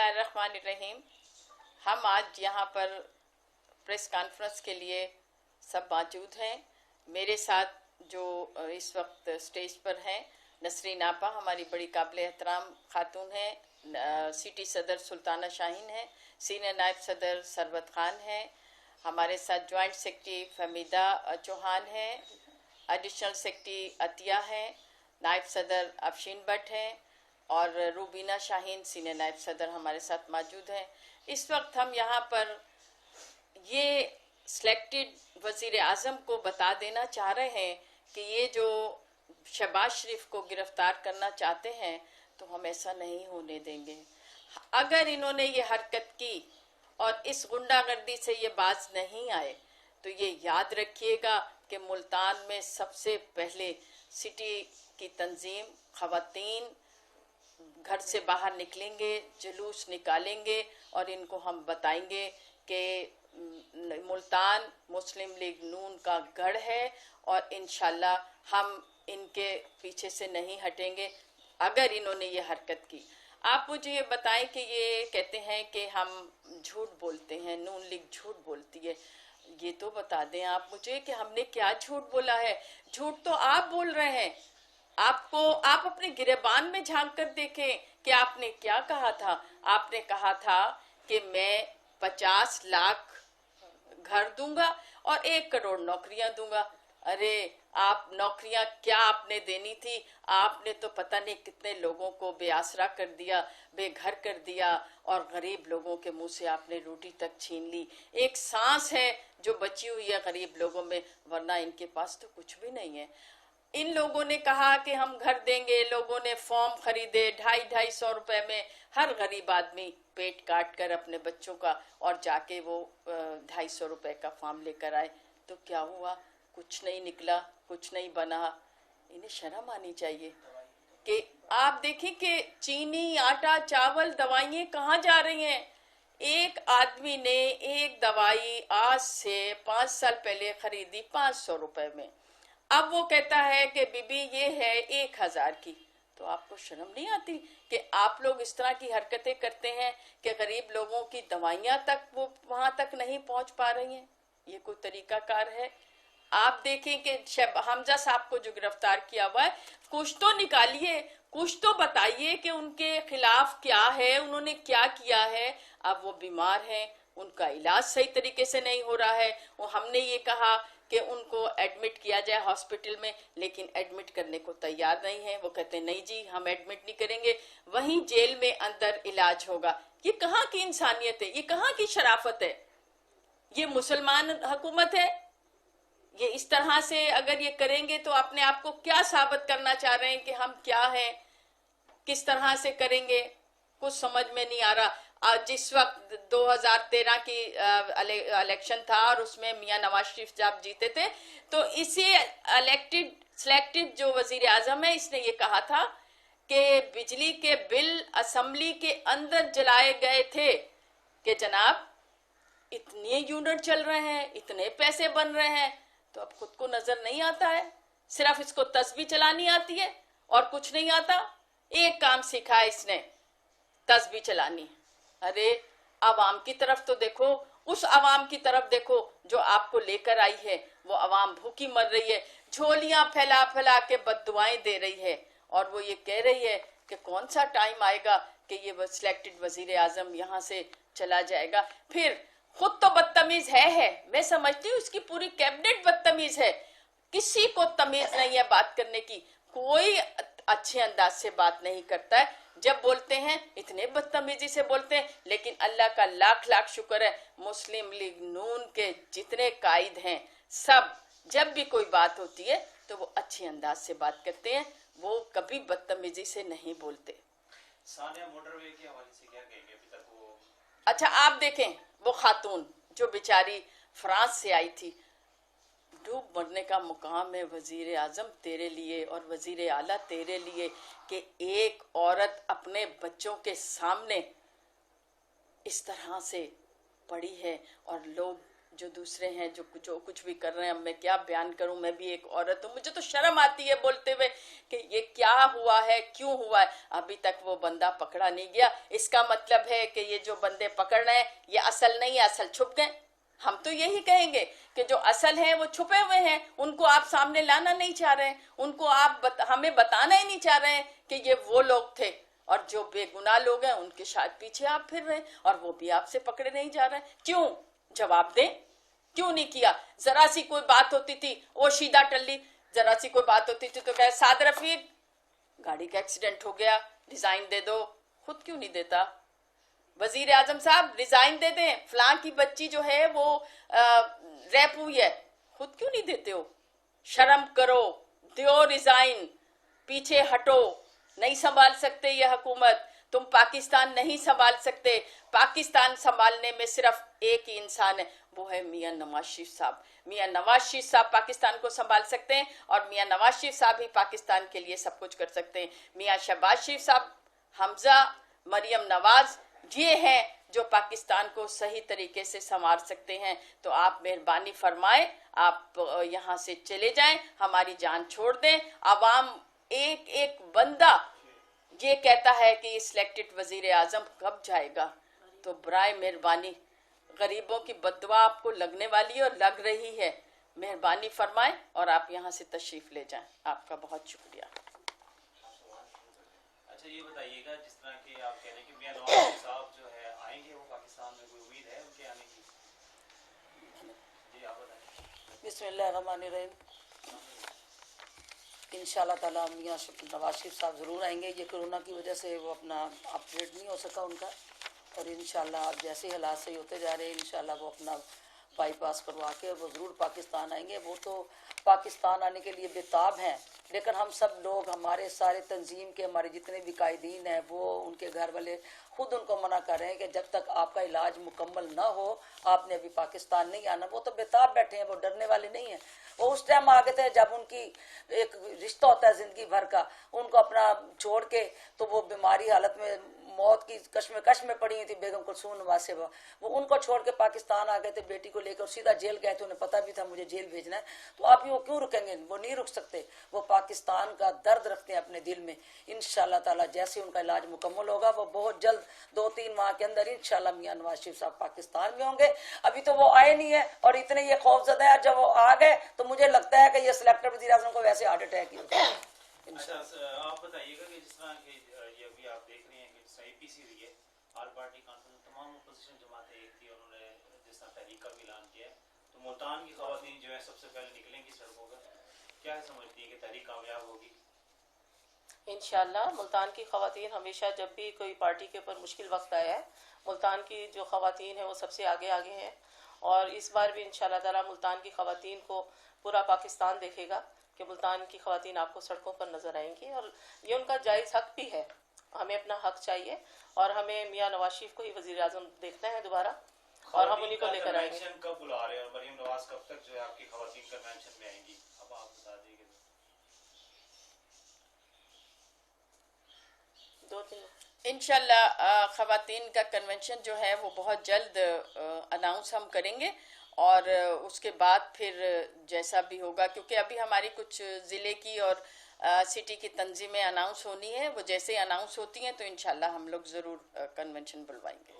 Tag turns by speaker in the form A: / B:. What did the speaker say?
A: बिस्मिल्लाहिर्रहमानिर्रहीम। हम आज यहाँ पर प्रेस कॉन्फ्रेंस के लिए सब मौजूद हैं। मेरे साथ जो इस वक्त स्टेज पर हैं, नसरीन आपा हमारी बड़ी काबिल एहतराम खातून हैं, सिटी सदर सुल्ताना शाहीन हैं, सीनियर नायब सदर सरबत खान हैं, हमारे साथ जॉइंट सेक्रेटरी फहमीदा चौहान हैं, एडिशनल सेक्रेटरी अतिया हैं, नायब सदर अफशीन भट्ट हैं और रूबीना शाहीन सीनियर नायब सदर हमारे साथ मौजूद हैं। इस वक्त हम यहाँ पर ये सिलेक्टेड वज़ीर आज़म को बता देना चाह रहे हैं कि ये जो शहबाज शरीफ को गिरफ्तार करना चाहते हैं तो हम ऐसा नहीं होने देंगे। अगर इन्होंने ये हरकत की और इस गुंडागर्दी से ये बाज नहीं आए तो ये याद रखिएगा कि मुल्तान में सबसे पहले सिटी की तंजीम ख़वातीन घर से बाहर निकलेंगे, जुलूस निकालेंगे और इनको हम बताएंगे कि मुल्तान मुस्लिम लीग नून का गढ़ है और इंशाल्लाह हम इनके पीछे से नहीं हटेंगे अगर इन्होंने ये हरकत की। आप मुझे ये बताएं कि ये कहते हैं कि हम झूठ बोलते हैं, नून लीग झूठ बोलती है। ये तो बता दें आप मुझे कि हमने क्या झूठ बोला है। झूठ तो आप बोल रहे हैं। आप अपने गिरेबान में झांक कर देखें कि आपने क्या कहा था। आपने कहा था कि मैं 50 लाख घर दूंगा और 1 करोड़ नौकरियां दूंगा। अरे आप नौकरियां क्या आपने देनी थी? आपने तो पता नहीं कितने लोगों को बेआसरा कर दिया, बेघर कर दिया और गरीब लोगों के मुंह से आपने रोटी तक छीन ली। एक सांस है जो बची हुई है गरीब लोगों में, वरना इनके पास तो कुछ भी नहीं है। इन लोगों ने कहा कि हम घर देंगे, लोगों ने फॉर्म खरीदे 250-250 रुपए में। हर गरीब आदमी पेट काट कर अपने बच्चों का और जाके वो 250 रुपए का फॉर्म लेकर आए। तो क्या हुआ? कुछ नहीं निकला, कुछ नहीं बना। इन्हें शर्म आनी चाहिए कि आप देखें कि चीनी, आटा, चावल, दवाइयाँ कहाँ जा रही हैं। एक आदमी ने एक दवाई आज से 5 साल पहले खरीदी 500 रुपए में, अब वो कहता है कि बीबी ये है 1000 की। तो आपको शर्म नहीं आती कि आप लोग इस तरह की हरकतें करते हैं कि गरीब लोगों की दवाइयां तक वो वहां तक नहीं पहुंच पा रही हैं? ये कोई तरीकाकार है? आप देखें कि हमजा साहब को जो गिरफ्तार किया हुआ है, कुछ तो निकालिए, कुछ तो बताइए कि उनके खिलाफ क्या है, उन्होंने क्या किया है। अब वो बीमार हैं, उनका इलाज सही तरीके से नहीं हो रहा है। वो हमने ये कहा कि उनको एडमिट किया जाए हॉस्पिटल में, लेकिन एडमिट करने को तैयार नहीं है। वो कहते हैं नहीं जी हम एडमिट नहीं करेंगे, वहीं जेल में अंदर इलाज होगा। ये कहाँ की इंसानियत है? ये कहाँ की शराफत है? ये मुसलमान हुकूमत है? ये इस तरह से अगर ये करेंगे तो अपने आप को क्या साबित करना चाह रहे हैं कि हम क्या हैं? किस तरह से करेंगे? कुछ समझ में नहीं आ रहा। जिस वक्त 2013 की इलेक्शन था और उसमें मियां नवाज शरीफ जब जीते थे, तो इसी सिलेक्टेड जो वजीर आजम है, इसने ये कहा था कि बिजली के बिल असेंबली के अंदर जलाए गए थे कि जनाब इतने यूनिट चल रहे हैं, इतने पैसे बन रहे हैं। तो अब खुद को नजर नहीं आता है, सिर्फ इसको तस्बीह चलानी आती है और कुछ नहीं आता। एक काम सीखा है इसने, तस्बीह चलानी। अरे आवाम की तरफ तो देखो, उस आवाम की तरफ देखो जो आपको लेकर आई है। वो आवाम भूखी मर रही है, झोलियां फैला फैला के बद्दुआएं दे रही है और वो ये कह रही है कि कौन सा टाइम आएगा कि ये सिलेक्टेड वजीर आजम यहाँ से चला जाएगा। फिर खुद तो बदतमीज है। मैं समझती हूँ उसकी पूरी कैबिनेट बदतमीज है। किसी को तमीज नहीं है बात करने की, कोई अच्छे अंदाज से बात नहीं करता है। जब बोलते हैं इतने बदतमीजी से बोलते हैं। लेकिन अल्लाह का लाख लाख शुक्र है, मुस्लिम लीग नून के जितने कायद हैं सब जब भी कोई बात होती है तो वो अच्छे अंदाज से बात करते हैं, वो कभी बदतमीजी से नहीं बोलते।
B: सानिया मोटरवे के हवाले से क्या कहेंगे? अभी तक वो
A: अच्छा आप देखें, वो खातून जो बेचारी फ्रांस से आई थी, डूब मरने का मुकाम है वजीर आजम तेरे लिए और वजीर आला तेरे लिए कि एक औरत अपने बच्चों के सामने इस तरह से पड़ी है और लोग जो दूसरे हैं जो कुछ भी कर रहे हैं, अब मैं क्या बयान करूं, मैं भी एक औरत हूं, मुझे तो शर्म आती है बोलते हुए कि ये क्या हुआ है, क्यों हुआ है। अभी तक वो बंदा पकड़ा नहीं गया, इसका मतलब है कि ये जो बंदे पकड़ रहे हैं ये असल नहीं है, असल छुप गए। हम तो यही कहेंगे कि जो असल हैं वो छुपे हुए हैं, उनको आप सामने लाना नहीं चाह रहे हैं, उनको आप हमें बताना ही नहीं चाह रहे हैं कि ये वो लोग थे, और जो बेगुनाह लोग हैं उनके शायद पीछे आप फिर रहे हैं और वो भी आपसे पकड़े नहीं जा रहे हैं। क्यों? जवाब दें, क्यों नहीं किया? जरा सी कोई बात होती थी, वो शीदा टल्ली, जरा सी कोई बात होती थी तो कहे साद रफीक गाड़ी का एक्सीडेंट हो गया, रिजाइन दे दो, खुद क्यों नहीं देता? वजीर आजम साहब रिजाइन दे दें, फलां की बच्ची जो है वो रैप हुई है, खुद क्यों नहीं देते हो? शर्म करो, दो रिजाइन, पीछे हटो, नहीं संभाल सकते ये हुकूमत, तुम पाकिस्तान नहीं संभाल सकते। पाकिस्तान संभालने में सिर्फ एक ही इंसान है, वो है मियां नवाज शरीफ साहब। मियां नवाज शरीफ साहब पाकिस्तान को संभाल सकते हैं और मियां नवाज शरीफ साहब ही पाकिस्तान के लिए सब कुछ कर सकते हैं। मियां शहबाज शरीफ साहब, हमजा, मरियम नवाज, ये हैं जो पाकिस्तान को सही तरीके से संवार सकते हैं। तो आप मेहरबानी फरमाएं, आप यहाँ से चले जाएं, हमारी जान छोड़ दें। आवाम एक एक बंदा ये कहता है कि सिलेक्टेड वजीर आजम कब जाएगा, तो बराए मेहरबानी गरीबों की बददुआ आपको लगने वाली है और लग रही है, मेहरबानी फरमाएं और आप यहाँ से तशरीफ ले जाएं। आपका बहुत शुक्रिया।
B: अच्छा ये बताइएगा, जिस तरह के आप कह रहे हैं कि मियां नवाज साहब जो है आएंगे, वो पाकिस्तान में कोई उम्मीद है उनके आने की? जी आप बताएं।
C: बिस्मिल्लाहिर्रहमानिर्रहीम। इंशाल्लाह ताला मियां नवाज शरीफ साहब ज़रूर आएंगे। ये कोरोना की वजह से वो अपना अपडेट नहीं हो सका उनका, और इंशाल्लाह अब जैसे हालात सही होते जा रहे हैं इंशाल्लाह वो अपना बाईपास करवा के वो ज़रूर पाकिस्तान आएंगे। वो तो पाकिस्तान आने के लिए बेताब हैं, लेकिन हम सब लोग, हमारे सारे तंजीम के हमारे जितने भी कायदीन हैं, वो उनके घर वाले खुद उनको मना कर रहे हैं कि जब तक आपका इलाज मुकम्मल ना हो आपने अभी पाकिस्तान नहीं आना। वो तो बेताब बैठे हैं, वो डरने वाले नहीं हैं। वो उस टाइम आ गए थे जब उनकी एक रिश्ता होता है ज़िंदगी भर का, उनको अपना छोड़ के, तो वो बीमारी हालत में मौत की कश्मकश में पड़ी हुई थी बेगम कुलसूम नवाज से, वो उनको छोड़ के पाकिस्तान आ गए थे बेटी को लेकर, सीधा जेल गए थे। उन्हें पता भी था मुझे जेल भेजना है, तो आप वो क्यों रुकेंगे? वो नहीं रुक सकते, वो पाकिस्तान का दर्द रखते हैं अपने दिल में। इंशाल्लाह ताला जैसे उनका इलाज मुकम्मल होगा वो बहुत जल्द 2-3 माह के अंदर इंशाल्लाह मियां नवाज शरीफ साहब पाकिस्तान में होंगे। अभी तो वो आए नहीं है और इतने ये खौफजदा है, जब वो आ गए तो मुझे लगता है कि ये सिलेक्टेड वज़ीर आज़म को वैसे हार्ट अटैक ही होगा।
B: अच्छा आप बताइएगा कि जिस तरह के ये अभी आप देख रहे हैं कि APC हुई है, ऑल पार्टी कॉन्फ्रेंस, तमाम अपोजिशन जमातें एक थी, उन्होंने जिस तरह तहरीक का भी ऐलान किया है, तो मुल्तान की खवातीन जो है सबसे पहले निकलेंगी सड़कों पर, क्या समझती है कि तहरीक कामयाब होगी?
D: इंशाल्लाह मुल्तान की खवातीन हमेशा, जब भी कोई पार्टी के ऊपर मुश्किल वक्त आया है, मुल्तान की जो खवातीन है वो सबसे आगे आगे हैं, और इस बार भी इंशाल्लाह ताला मुल्तान की खवातीन को पूरा पाकिस्तान देखेगा कि मुल्तान की खवातीन आपको सड़कों पर नजर आएंगी, और ये उनका जायज़ हक भी है। हमें अपना हक चाहिए और हमें मियां नवाज शरीफ को ही वजीर आजम देखना है दोबारा, और हम उन्हीं को लेकर आएंगे।
B: कब बुला रहे हैं और मरियम नवाज कब तक जो है आपकी खवातीन कन्वेंशन में आएंगी, अब आप बता दीजिए।
D: 2-3
A: इंशाल्लाह खवातीन का कन्वेंशन जो है वो बहुत जल्द अनाउंस हम करेंगे, और उसके बाद फिर जैसा भी होगा, क्योंकि अभी हमारी कुछ ज़िले की और सिटी की तंजीमें अनाउंस होनी है, वो जैसे अनाउंस होती हैं तो इंशाल्लाह हम लोग ज़रूर कन्वेंशन बुलवाएंगे।